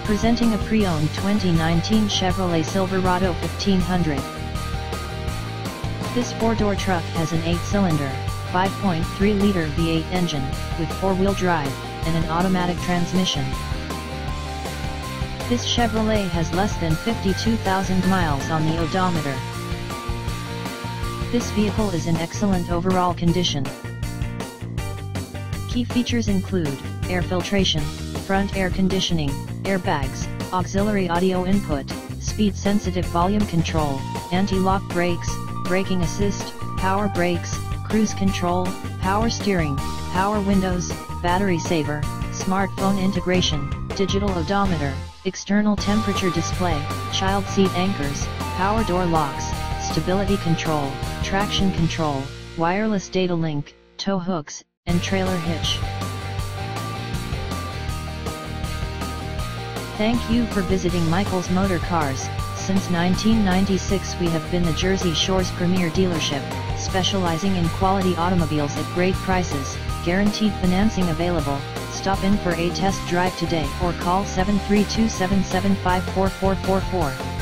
Presenting a pre-owned 2019 Chevrolet Silverado 1500. This four-door truck has an 8-cylinder, 5.3-liter V8 engine, with four-wheel drive, and an automatic transmission. This Chevrolet has less than 52,000 miles on the odometer. This vehicle is in excellent overall condition. Key features include air filtration, front air conditioning, airbags, auxiliary audio input, speed-sensitive volume control, anti-lock brakes, braking assist, power brakes, cruise control, power steering, power windows, battery saver, smartphone integration, digital odometer, external temperature display, child seat anchors, power door locks, stability control, traction control, wireless data link, tow hooks, and trailer hitch. Thank you for visiting Michael's Motorcars. Since 1996 we have been the Jersey Shore's premier dealership, specializing in quality automobiles at great prices, guaranteed financing available. Stop in for a test drive today or call 732-775-4444.